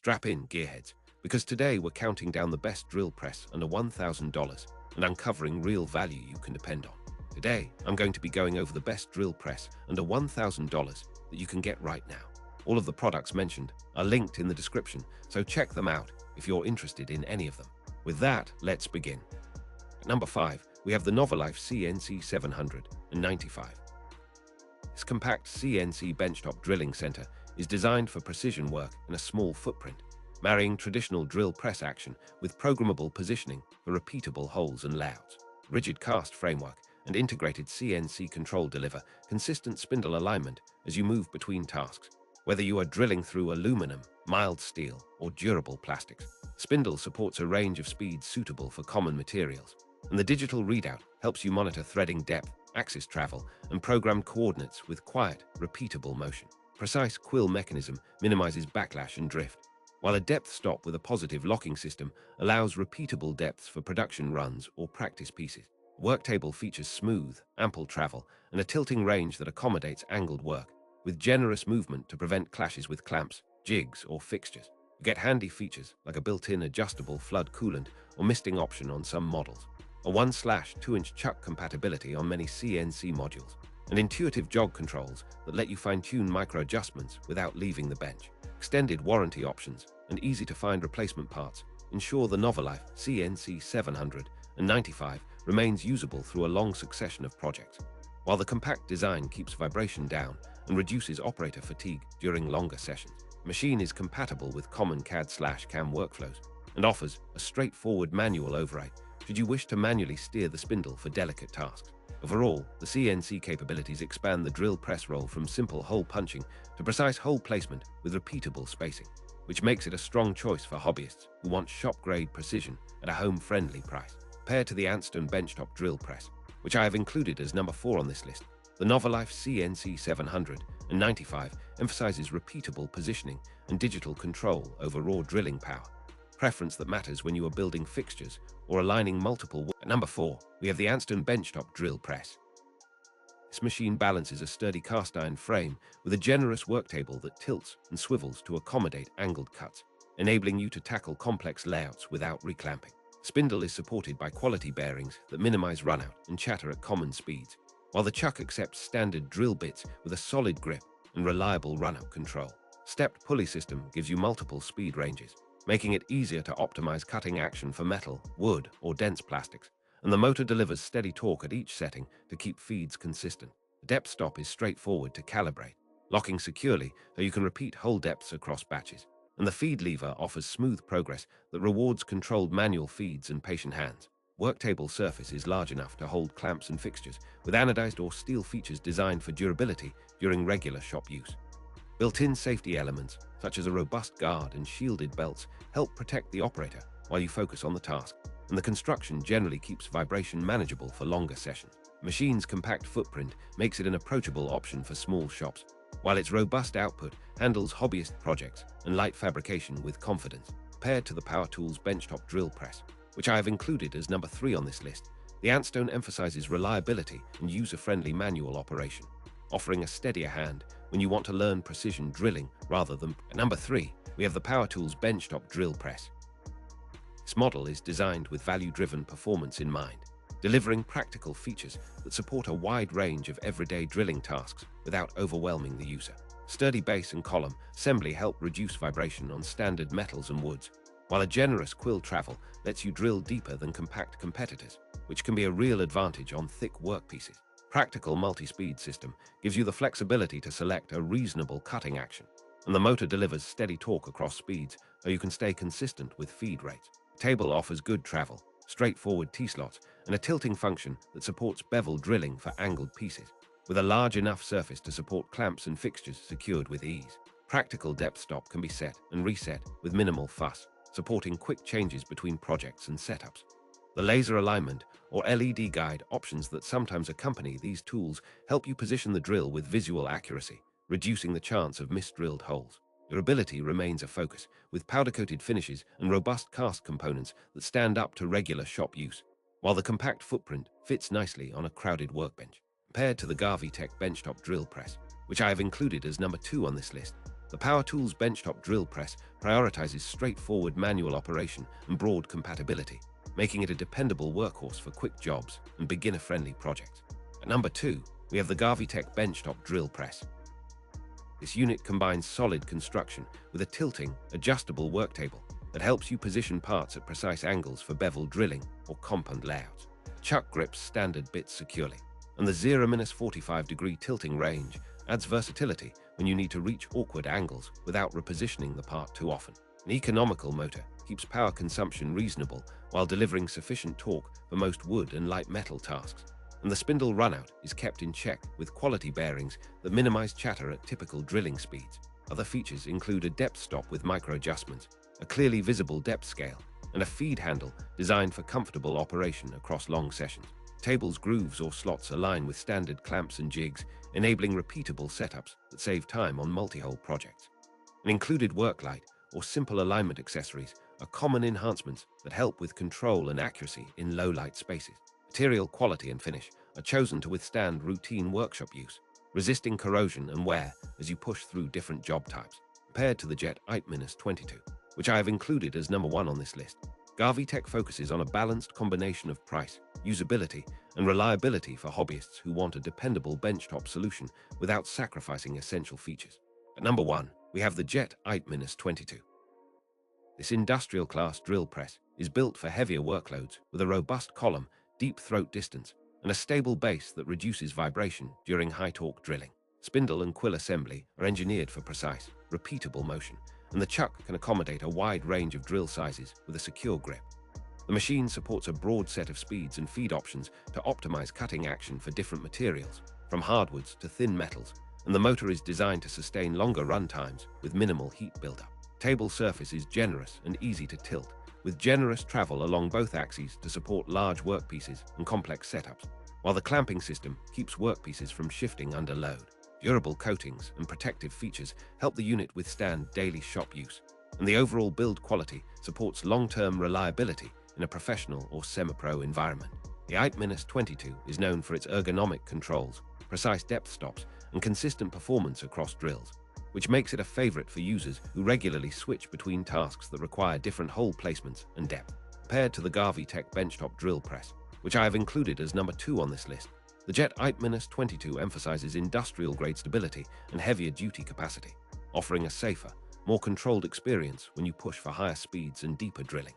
Strap in, gearheads, because today we're counting down the best drill press under $1,000 and uncovering real value you can depend on. Today, I'm going to be going over the best drill press under $1,000 that you can get right now. All of the products mentioned are linked in the description, so check them out if you're interested in any of them. With that, let's begin. At number 5, we have the Novalife CNC795. This compact CNC benchtop drilling center is designed for precision work in a small footprint, marrying traditional drill press action with programmable positioning for repeatable holes and layouts. Rigid cast framework and integrated CNC control deliver consistent spindle alignment as you move between tasks. Whether you are drilling through aluminum, mild steel, or durable plastics, spindle supports a range of speeds suitable for common materials, and the digital readout helps you monitor threading depth, axis travel, and programmed coordinates with quiet, repeatable motion. Precise quill mechanism minimizes backlash and drift, while a depth stop with a positive locking system allows repeatable depths for production runs or practice pieces. Worktable features smooth, ample travel and a tilting range that accommodates angled work, with generous movement to prevent clashes with clamps, jigs, or fixtures. You get handy features like a built-in adjustable flood coolant or misting option on some models, a 1/2-inch chuck compatibility on many CNC modules, and intuitive jog controls that let you fine-tune micro-adjustments without leaving the bench. Extended warranty options and easy-to-find replacement parts ensure the Novalife CNC795 remains usable through a long succession of projects, while the compact design keeps vibration down and reduces operator fatigue during longer sessions. The machine is compatible with common CAD/CAM workflows and offers a straightforward manual override should you wish to manually steer the spindle for delicate tasks. Overall, the CNC capabilities expand the drill press roll from simple hole punching to precise hole placement with repeatable spacing, which makes it a strong choice for hobbyists who want shop-grade precision at a home-friendly price. Compared to the Anstone benchtop drill press, which I have included as number 4 on this list, the Novalife CNC795 emphasizes repeatable positioning and digital control over raw drilling power, preference that matters when you are building fixtures or aligning multiple. At number 4, we have the Anstone benchtop drill press. This machine balances a sturdy cast iron frame with a generous worktable that tilts and swivels to accommodate angled cuts, enabling you to tackle complex layouts without reclamping. Spindle is supported by quality bearings that minimize runout and chatter at common speeds, while the chuck accepts standard drill bits with a solid grip and reliable runout control. Stepped pulley system gives you multiple speed ranges, making it easier to optimize cutting action for metal, wood, or dense plastics, and the motor delivers steady torque at each setting to keep feeds consistent. The depth stop is straightforward to calibrate, locking securely so you can repeat hole depths across batches, and the feed lever offers smooth progress that rewards controlled manual feeds and patient hands. Worktable surface is large enough to hold clamps and fixtures, with anodized or steel features designed for durability during regular shop use. Built-in safety elements, such as a robust guard and shielded belts, help protect the operator while you focus on the task, and the construction generally keeps vibration manageable for longer sessions. The machine's compact footprint makes it an approachable option for small shops, while its robust output handles hobbyist projects and light fabrication with confidence. Compared to the Power Tools benchtop drill press, which I have included as number 3 on this list, the Anstone emphasizes reliability and user-friendly manual operation, offering a steadier hand when you want to learn precision drilling rather than. At number 3, we have the Power Tools benchtop drill press. This model is designed with value-driven performance in mind, delivering practical features that support a wide range of everyday drilling tasks without overwhelming the user. Sturdy base and column assembly help reduce vibration on standard metals and woods, while a generous quill travel lets you drill deeper than compact competitors, which can be a real advantage on thick workpieces. Practical multi-speed system gives you the flexibility to select a reasonable cutting action, and the motor delivers steady torque across speeds so you can stay consistent with feed rates. The table offers good travel, straightforward T-slots, and a tilting function that supports bevel drilling for angled pieces, with a large enough surface to support clamps and fixtures secured with ease. Practical depth stop can be set and reset with minimal fuss, supporting quick changes between projects and setups. The laser alignment or LED guide options that sometimes accompany these tools help you position the drill with visual accuracy, reducing the chance of misdrilled holes. Durability remains a focus, with powder-coated finishes and robust cast components that stand up to regular shop use, while the compact footprint fits nicely on a crowded workbench. Compared to the GarveeTech benchtop drill press, which I have included as number 2 on this list, The Power Tools Benchtop drill press prioritizes straightforward manual operation and broad compatibility, making it a dependable workhorse for quick jobs and beginner-friendly projects. At number 2, we have the GarveeTech Benchtop drill press. This unit combines solid construction with a tilting, adjustable worktable that helps you position parts at precise angles for bevel drilling or compound layouts. Chuck grips standard bits securely, and the 0-45-degree tilting range adds versatility when you need to reach awkward angles without repositioning the part too often. An economical motor keeps power consumption reasonable while delivering sufficient torque for most wood and light metal tasks, and the spindle runout is kept in check with quality bearings that minimize chatter at typical drilling speeds. Other features include a depth stop with micro adjustments, a clearly visible depth scale, and a feed handle designed for comfortable operation across long sessions. Tables, grooves, or slots align with standard clamps and jigs, enabling repeatable setups that save time on multi-hole projects. An included work light or simple alignment accessories are common enhancements that help with control and accuracy in low-light spaces. Material quality and finish are chosen to withstand routine workshop use, resisting corrosion and wear as you push through different job types. Compared to the JET IDP-22, which I have included as number 1 on this list, GarveeTech focuses on a balanced combination of price, usability, and reliability for hobbyists who want a dependable benchtop solution without sacrificing essential features. At number 1, we have the JET IDP-22. This industrial-class drill press is built for heavier workloads with a robust column, deep throat distance, and a stable base that reduces vibration during high-torque drilling. Spindle and quill assembly are engineered for precise, repeatable motion, and the chuck can accommodate a wide range of drill sizes with a secure grip. The machine supports a broad set of speeds and feed options to optimize cutting action for different materials, from hardwoods to thin metals, and the motor is designed to sustain longer run times with minimal heat buildup. Table surface is generous and easy to tilt, with generous travel along both axes to support large workpieces and complex setups, while the clamping system keeps workpieces from shifting under load. Durable coatings and protective features help the unit withstand daily shop use, and the overall build quality supports long-term reliability in a professional or semi-pro environment. The IDP-22 is known for its ergonomic controls, precise depth stops, and consistent performance across drills, which makes it a favorite for users who regularly switch between tasks that require different hole placements and depth. Compared to the GarveeTech Benchtop drill press, which I have included as number 2 on this list, the JET IDP-22 emphasizes industrial-grade stability and heavier duty capacity, offering a safer, more controlled experience when you push for higher speeds and deeper drilling.